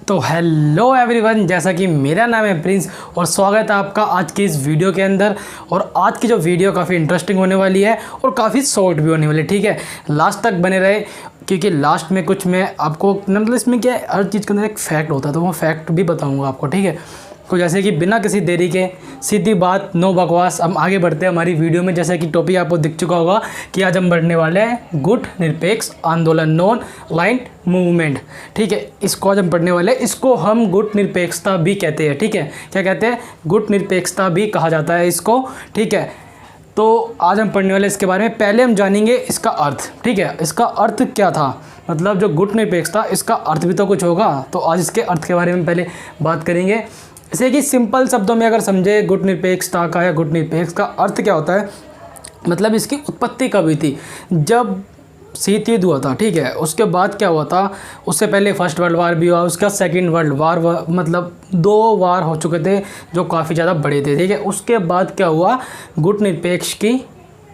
तो hello everyone, जैसा कि मेरा नाम है प्रिंस और स्वागत है आपका आज की इस वीडियो के अंदर। और आज की जो वीडियो काफ़ी इंटरेस्टिंग होने वाली है और काफ़ी शॉर्ट भी होने वाली है। ठीक है, लास्ट तक बने रहे क्योंकि लास्ट में कुछ मैं आपको मतलब इसमें क्या है, हर चीज़ के अंदर एक फैक्ट होता है तो वो फैक्ट भी बताऊँगा आपको। ठीक है, तो जैसे कि बिना किसी देरी के सीधी बात, नो बकवास, हम आगे बढ़ते हैं हमारी वीडियो में। जैसे कि टॉपिक आपको दिख चुका होगा कि आज हम बढ़ने वाले हैं गुट निरपेक्ष आंदोलन, नॉन लाइन्ड मूवमेंट। ठीक है, इसको आज हम पढ़ने वाले हैं। इसको हम गुट निरपेक्षता भी कहते हैं। ठीक है, क्या कहते हैं? गुट निरपेक्षता भी कहा जाता है इसको। ठीक है, तो आज हम पढ़ने वाले इसके बारे में। पहले हम जानेंगे इसका अर्थ। ठीक है, इसका अर्थ क्या था, मतलब जो गुट निरपेक्षता, इसका अर्थ भी तो कुछ होगा। तो आज इसके अर्थ के बारे में पहले बात करेंगे। जैसे कि सिंपल शब्दों में अगर समझे गुट निरपेक्षता का या गुट निरपेक्ष का अर्थ क्या होता है, मतलब इसकी उत्पत्ति कब हुई थी? जब शीत युद्ध हुआ था। ठीक है, उसके बाद क्या हुआ था, उससे पहले फर्स्ट वर्ल्ड वार भी हुआ, उसका सेकंड वर्ल्ड वार मतलब 2 वार हो चुके थे जो काफ़ी ज़्यादा बड़े थे। ठीक है, उसके बाद क्या हुआ, गुट निरपेक्ष की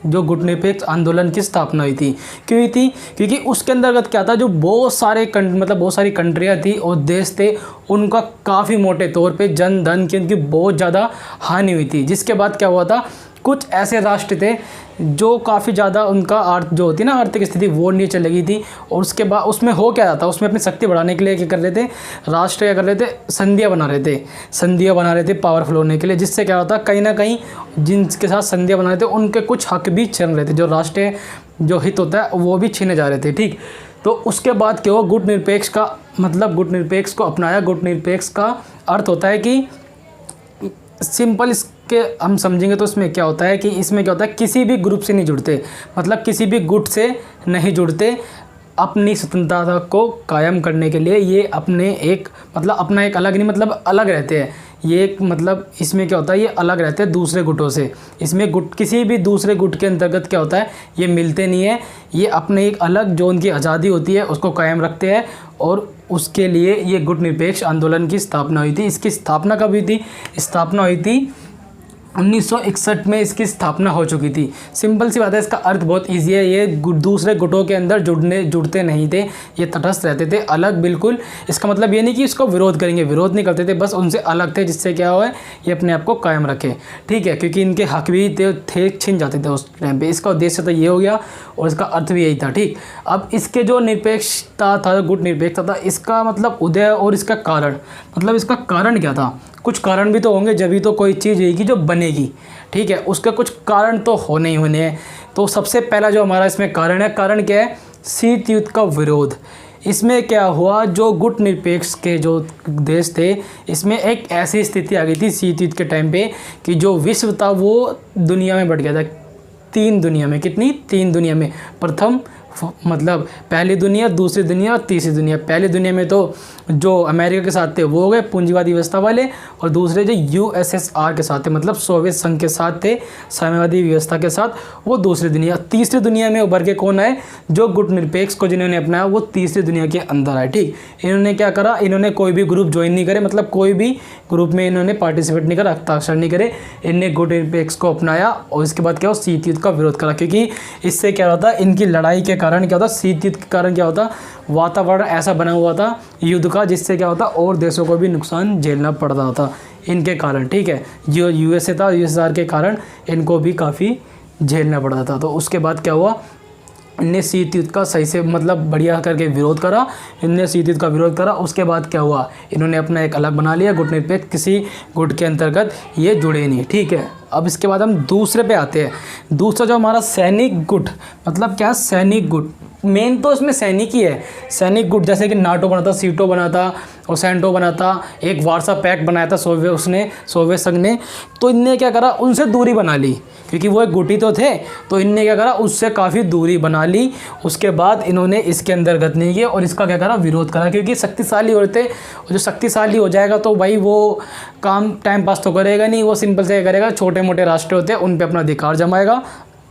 जो गुट निरपेक्ष आंदोलन की स्थापना हुई थी। क्यों हुई थी? क्योंकि उसके अंतर्गत क्या था, जो बहुत सारे मतलब बहुत सारी कंट्रियाँ थी और देश थे, उनका काफ़ी मोटे तौर पे जन धन की उनकी बहुत ज़्यादा हानि हुई थी। जिसके बाद क्या हुआ था, कुछ ऐसे राष्ट्र थे जो काफ़ी ज़्यादा उनका जो होती है ना आर्थिक स्थिति, वो नीचे लगी थी। और उसके बाद उसमें हो क्या था, उसमें अपनी शक्ति बढ़ाने के लिए क्या कर रहे थे, राष्ट्र क्या कर रहे थे, संधियाँ बना रहे थे पावरफुल होने के लिए। जिससे क्या होता, कहीं ना कहीं जिनके साथ संधियाँ बना रहे थे उनके कुछ हक भी छीन रहे थे, जो राष्ट्रीय जो हित होता है वो भी छीने जा रहे थे। ठीक, तो उसके बाद क्या हुआ, गुट निरपेक्ष का मतलब गुट निरपेक्ष को अपनाया। गुट निरपेक्ष का अर्थ होता है कि सिंपल इसके हम समझेंगे तो इसमें क्या होता है कि इसमें क्या होता है, किसी भी ग्रुप से नहीं जुड़ते, मतलब किसी भी गुट से नहीं जुड़ते। अपनी स्वतंत्रता को कायम करने के लिए ये अपने एक मतलब अपना एक अलग नहीं, मतलब अलग रहते हैं। ये एक मतलब इसमें क्या होता है, ये अलग रहते हैं दूसरे गुटों से। इसमें गुट किसी भी दूसरे गुट के अंतर्गत क्या होता है, ये मिलते नहीं है। ये अपने एक अलग जो उनकी आज़ादी होती है उसको कायम रखते हैं और उसके लिए ये गुट निरपेक्ष आंदोलन की स्थापना हुई थी। इसकी स्थापना कब हुई थी? स्थापना हुई थी 1961 में इसकी स्थापना हो चुकी थी। सिंपल सी बात है, इसका अर्थ बहुत इजी है। ये दूसरे गुटों के अंदर जुड़ते नहीं थे, ये तटस्थ रहते थे, अलग बिल्कुल। इसका मतलब ये नहीं कि इसको विरोध करेंगे, विरोध नहीं करते थे, बस उनसे अलग थे, जिससे क्या हुआ है, ये अपने आप को कायम रखे। ठीक है, क्योंकि इनके हक भी थे छीन जाते थे उस टाइम पे। इसका उद्देश्य तो ये हो गया और इसका अर्थ भी यही था। ठीक, अब इसके जो निरपेक्षता था, गुट निरपेक्षता था, इसका मतलब उदय और इसका कारण, मतलब इसका कारण क्या था? कुछ कारण भी तो होंगे, जब भी तो कोई चीज़ होगी जो बनेगी। ठीक है, उसका कुछ कारण तो होने ही होने हैं। तो सबसे पहला जो हमारा इसमें कारण है, कारण क्या है? शीत युद्ध का विरोध। इसमें क्या हुआ, जो गुट निरपेक्ष के जो देश थे, इसमें एक ऐसी स्थिति आ गई थी शीत युद्ध के टाइम पे कि जो विश्व था वो दुनिया में बढ़ गया था 3 दुनिया में। कितनी? 3 दुनिया में। प्रथम मतलब पहली दुनिया, दूसरी दुनिया और तीसरी दुनिया। पहली दुनिया में तो जो अमेरिका के साथ थे वो हो गए पूंजीवादी व्यवस्था वाले, और दूसरे जो यूएसएसआर के साथ थे, मतलब सोवियत संघ के साथ थे, साम्यवादी व्यवस्था के साथ, वो दूसरी दुनिया। तीसरी दुनिया में उभर के कौन आए? जो गुट निरपेक्ष को जिन्होंने अपनाया वो तीसरी दुनिया के अंदर आए। ठीक, इन्होंने क्या करा, इन्होंने कोई भी ग्रुप ज्वाइन नहीं करे, मतलब कोई भी ग्रुप में इन्होंने पार्टिसिपेट नहीं करा, हस्ताक्षर नहीं करे। इन्हें गुट निरपेक्ष को अपनाया और इसके बाद क्या हो, शीत युद्ध का विरोध करा। क्योंकि इससे क्या होता, इनकी लड़ाई के कारण क्या होता, शीत युद्ध के कारण क्या होता, वातावरण ऐसा बना हुआ था युद्ध का, जिससे क्या होता और देशों को भी नुकसान झेलना पड़ता था इनके कारण। ठीक है, जो यूएसए था, यूएसएसआर के कारण इनको भी काफ़ी झेलना पड़ता था। तो उसके बाद क्या हुआ, इनने शीत युद्ध का सही से मतलब बढ़िया करके विरोध करा। इनने शीत युद्ध का विरोध करा, उसके बाद क्या हुआ, इन्होंने अपना एक अलग बना लिया गुट निरपेक्ष, किसी गुट के अंतर्गत ये जुड़े नहीं। ठीक है, अब इसके बाद हम दूसरे पे आते हैं। दूसरा जो हमारा सैनिक गुट, मतलब क्या, सैनिक गुट मेन तो इसमें सैनिक ही है। सैनिक गुट जैसे कि नाटो बना था, सीटो बना था और सेंटो बना था, एक वार्सा पैक्ट बनाया था सोवियत संघ ने। तो इनने क्या करा, उनसे दूरी बना ली, क्योंकि वो एक गुट ही तो थे। तो इनने क्या करा, उससे काफ़ी दूरी बना ली। उसके बाद इन्होंने इसके अंतर्गत नहीं किया और इसका क्या करा, विरोध करा। क्योंकि शक्तिशाली होते, जो शक्तिशाली हो जाएगा तो भाई वो काम टाइम पास तो करेगा नहीं, वो सिंपल से करेगा, छोटे मोटे राष्ट्र होते हैं उन पे अपना अधिकार जमाएगा।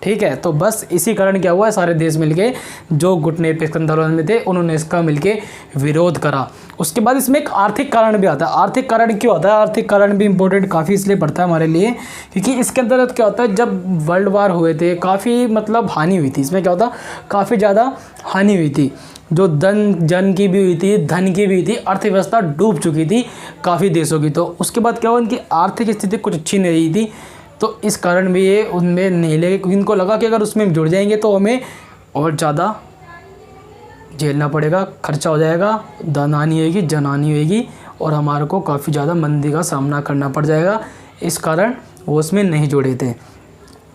ठीक है, तो बस इसी कारण क्या हुआ, सारे देश मिलके जो गुट निरपेक्ष आंदोलन में थे उन्होंने इसका मिलके विरोध करा। उसके बाद इसमें एक आर्थिक कारण भी आता है। आर्थिक कारण क्यों आता है? आर्थिक कारण भी इंपॉर्टेंट काफ़ी इसलिए पड़ता है हमारे लिए, क्योंकि इसके अंतर्गत क्या होता है, जब वर्ल्ड वार हुए थे काफ़ी मतलब हानि हुई थी। इसमें क्या होता, काफ़ी ज़्यादा हानि हुई थी। जो जन की भी हुई थी, धन की भी हुई थी, अर्थव्यवस्था डूब चुकी थी काफ़ी देशों की। तो उसके बाद क्या हुआ, इनकी आर्थिक स्थिति कुछ अच्छी नहीं रही थी, तो इस कारण भी ये उनमें नहीं लगे, क्योंकि इनको लगा कि अगर उसमें जुड़ जाएंगे तो हमें और ज़्यादा झेलना पड़ेगा, खर्चा हो जाएगा, धनहानि होगी, जनहानि होगी और हमारे को काफ़ी ज़्यादा मंदी का सामना करना पड़ जाएगा। इस कारण वो उसमें नहीं जुड़े थे।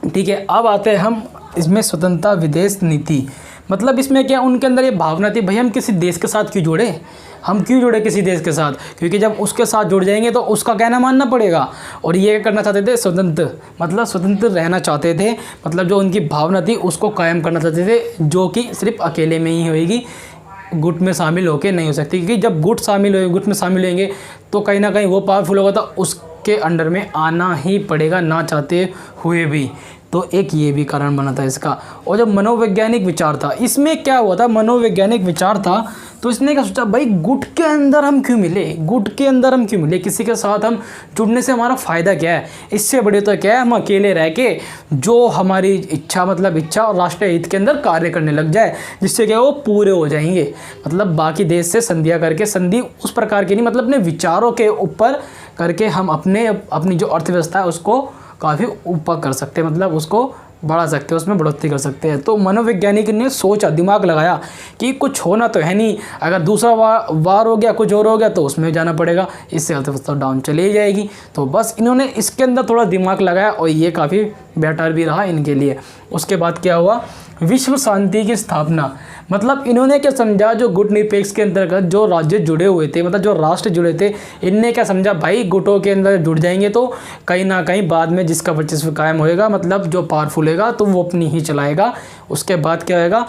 ठीक है, अब आते हैं हम इसमें स्वतंत्रता विदेश नीति। मतलब इसमें क्या उनके अंदर ये भावना थी, भाई हम किसी देश के साथ क्यों जुड़े, हम क्यों जुड़े किसी देश के साथ, क्योंकि जब उसके साथ जुड़ जाएंगे तो उसका कहना मानना पड़ेगा। और ये करना चाहते थे स्वतंत्र, मतलब स्वतंत्र रहना चाहते थे, मतलब जो उनकी भावना थी उसको कायम करना चाहते थे, जो कि सिर्फ अकेले में ही होएगी, गुट में शामिल होकर नहीं हो सकती। क्योंकि जब गुट में शामिल होंगे तो कहीं ना कहीं वो पावरफुल होगा, तो उसके अंडर में आना ही पड़ेगा ना चाहते हुए भी। तो एक ये भी कारण बना था इसका। और जब मनोवैज्ञानिक विचार था, इसमें क्या हुआ था, मनोवैज्ञानिक विचार था, तो इसने क्या सोचा, भाई गुट के अंदर हम क्यों मिले, गुट के अंदर हम क्यों मिले, किसी के साथ हम जुड़ने से हमारा फ़ायदा क्या है, इससे बड़े तो क्या है हम अकेले रह के जो हमारी इच्छा, मतलब इच्छा और राष्ट्रीय हित के अंदर कार्य करने लग जाए, जिससे क्या वो पूरे हो जाएंगे। मतलब बाकी देश से संधियाँ करके, संधि उस प्रकार की नहीं, मतलब अपने विचारों के ऊपर करके हम अपनी जो अर्थव्यवस्था है उसको काफ़ी ऊपर कर सकते हैं, मतलब उसको बढ़ा सकते हैं, उसमें बढ़ोतरी कर सकते हैं। तो मनोवैज्ञानिक ने सोचा, दिमाग लगाया कि कुछ होना तो है नहीं, अगर दूसरा वार हो गया, कुछ और हो गया तो उसमें जाना पड़ेगा, इससे अर्थव्यवस्था डाउन चली जाएगी। तो बस इन्होंने इसके अंदर थोड़ा दिमाग लगाया और ये काफ़ी बेटर भी रहा इनके लिए। उसके बाद क्या हुआ, विश्व शांति की स्थापना। मतलब इन्होंने क्या समझा, जो गुट निरपेक्ष के अंतर्गत जो राज्य जुड़े हुए थे, मतलब जो राष्ट्र जुड़े थे, इनने क्या समझा, भाई गुटों के अंदर जुड़ जाएंगे तो कहीं ना कहीं बाद में जिसका वर्चस्व कायम होएगा, मतलब जो पावरफुल होगा तो वो अपनी ही चलाएगा। उसके बाद क्या होएगा,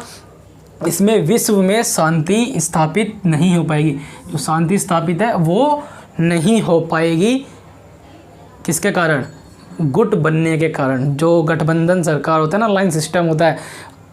इसमें विश्व में शांति स्थापित नहीं हो पाएगी। जो शांति स्थापित है वो नहीं हो पाएगी, किसके कारण, गुट बनने के कारण। जो गठबंधन सरकार होता है ना, लाइन सिस्टम होता है,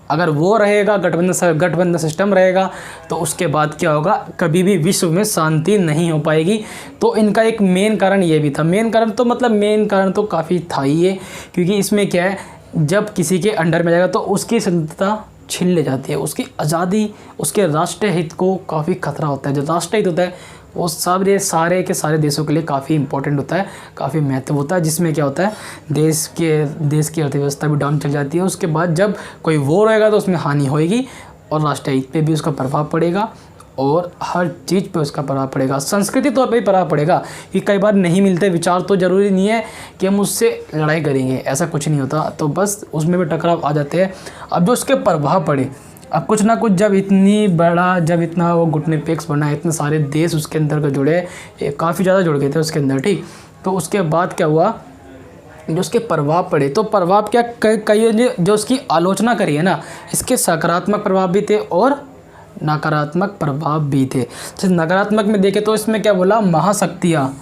अगर वो रहेगा, गठबंधन सिस्टम रहेगा, तो उसके बाद क्या होगा, कभी भी विश्व में शांति नहीं हो पाएगी। तो इनका एक मेन कारण ये भी था, मेन कारण तो काफ़ी था ही ये, क्योंकि इसमें क्या है, जब किसी के अंडर में जाएगा तो उसकी स्वतंत्रता छीन ले जाती है, उसकी आज़ादी, उसके राष्ट्रीय हित को काफ़ी खतरा होता है। जो राष्ट्रीय हित होता है वो सारे के सारे देशों के लिए काफ़ी इंपॉर्टेंट होता है, काफ़ी महत्व होता है, जिसमें क्या होता है, देश की अर्थव्यवस्था भी डाउन चल जाती है। उसके बाद जब कोई वॉर होएगा तो उसमें हानि होएगी और राष्ट्रीय हित पे भी उसका प्रभाव पड़ेगा और हर चीज़ पे उसका प्रभाव पड़ेगा, संस्कृति तौर पे भी प्रभाव पड़ेगा। कि कई बार नहीं मिलते विचार तो ज़रूरी नहीं है कि हम उससे लड़ाई करेंगे, ऐसा कुछ नहीं होता, तो बस उसमें भी टकराव आ जाते हैं। अब जो उसके प्रभाव पड़े, अब कुछ ना कुछ जब इतना वो गुट निरपेक्ष बना, इतने सारे देश उसके अंदर को जुड़े, काफ़ी ज़्यादा जुड़ गए थे उसके अंदर, ठीक। तो उसके बाद क्या हुआ, जो उसके प्रभाव पड़े, तो प्रभाव क्या, कई जो उसकी आलोचना करी है ना, इसके सकारात्मक प्रभाव भी थे और नकारात्मक प्रभाव भी थे। जैसे नकारात्मक में देखें तो इसमें क्या बोला, महाशक्तियाँ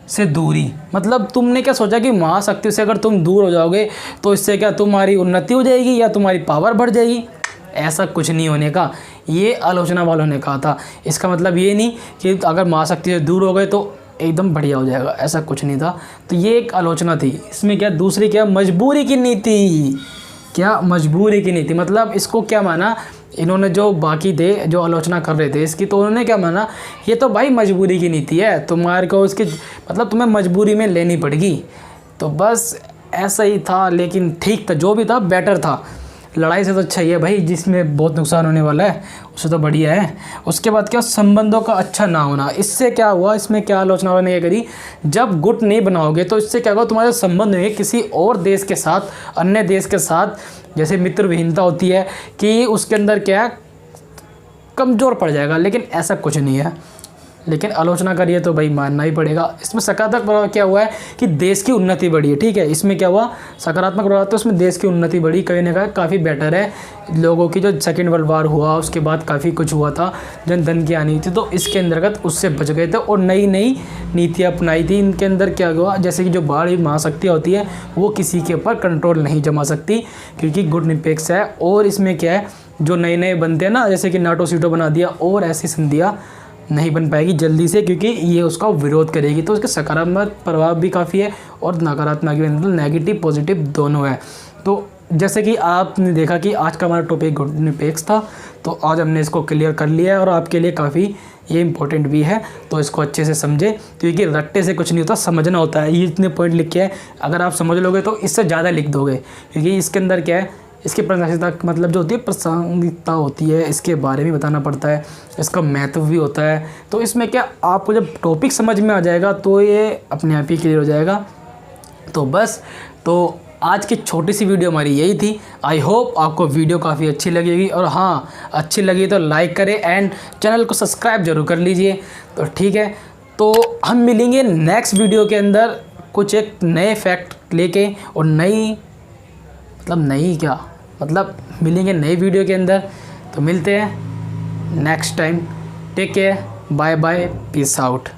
से दूरी। मतलब तुमने क्या सोचा कि महाशक्ति से अगर तुम दूर हो जाओगे तो इससे क्या तुम्हारी उन्नति हो जाएगी या तुम्हारी पावर बढ़ जाएगी, ऐसा कुछ नहीं होने का, ये आलोचना वालों ने कहा था। इसका मतलब ये नहीं कि अगर महाशक्ति से दूर हो गए तो एकदम बढ़िया हो जाएगा, ऐसा कुछ नहीं था। तो ये एक आलोचना थी। इसमें क्या, दूसरी क्या, मजबूरी की नीति। क्या, मजबूरी की नीति, मतलब इसको क्या माना इन्होंने, जो बाकी थे जो आलोचना कर रहे थे इसकी, तो उन्होंने क्या माना, ये तो भाई मजबूरी की नीति है, तुम्हारे को इसकी मतलब तुम्हें मजबूरी में लेनी पड़ेगी। तो बस ऐसा ही था, लेकिन ठीक था, जो भी था बेटर था। लड़ाई से तो अच्छा ही है भाई, जिसमें बहुत नुकसान होने वाला है उससे तो बढ़िया है। उसके बाद क्या, संबंधों का अच्छा ना होना। इससे क्या हुआ, इसमें क्या आलोचना वालों ने करी, जब गुट नहीं बनाओगे तो इससे क्या होगा, तुम्हारे संबंध में किसी और देश के साथ, अन्य देश के साथ, जैसे मित्र विहीनता होती है कि उसके अंदर क्या है, कमज़ोर पड़ जाएगा। लेकिन ऐसा कुछ नहीं है, लेकिन आलोचना करिए तो भाई मानना ही पड़ेगा। इसमें सकारात्मक प्रभाव क्या हुआ है कि देश की उन्नति बढ़ी है, ठीक है। इसमें क्या हुआ, सकारात्मक प्रभाव, तो इसमें देश की उन्नति बढ़ी, कहीं ना कहीं काफ़ी बेटर है। लोगों की जो सेकेंड वर्ल्ड वार हुआ उसके बाद काफ़ी कुछ हुआ था, जन धन की हानि थी, तो इसके अंतर्गत उससे बच गए थे और नई नई नीतियाँ अपनाई थी। इनके अंदर क्या हुआ, जैसे कि जो बाहरी महाशक्तियाँ होती है वो किसी के ऊपर कंट्रोल नहीं जमा सकती, क्योंकि गुट निरपेक्ष है। और इसमें क्या है, जो नए बनते हैं ना, जैसे कि नाटो सीटो बना दिया, और ऐसी संधियाँ नहीं बन पाएगी जल्दी से, क्योंकि ये उसका विरोध करेगी। तो उसके सकारात्मक प्रभाव भी काफ़ी है और नकारात्मक भी, मतलब नेगेटिव पॉजिटिव दोनों है। तो जैसे कि आपने देखा कि आज का हमारा टॉपिक घुटने पेक्स था, तो आज हमने इसको क्लियर कर लिया है और आपके लिए काफ़ी ये इंपॉर्टेंट भी है, तो इसको अच्छे से समझे, क्योंकि रट्टे से कुछ नहीं होता, समझना होता है। ये इतने पॉइंट लिखे हैं, अगर आप समझ लोगे तो इससे ज़्यादा लिख दोगे, क्योंकि इसके अंदर क्या है, इसकी प्रासंगिकता मतलब जो होती है, प्रासंगिकता होती है, इसके बारे में बताना पड़ता है, इसका महत्व भी होता है। तो इसमें क्या आपको जब टॉपिक समझ में आ जाएगा तो ये अपने आप ही क्लियर हो जाएगा। तो बस, तो आज की छोटी सी वीडियो हमारी यही थी। आई होप आपको वीडियो काफ़ी अच्छी लगेगी, और हाँ, अच्छी लगी तो लाइक करें एंड चैनल को सब्सक्राइब जरूर कर लीजिए। तो ठीक है, तो हम मिलेंगे नेक्स्ट वीडियो के अंदर कुछ एक नए फैक्ट लेके, और मिलेंगे नई वीडियो के अंदर। तो मिलते हैं next time. Take care, bye bye, peace out.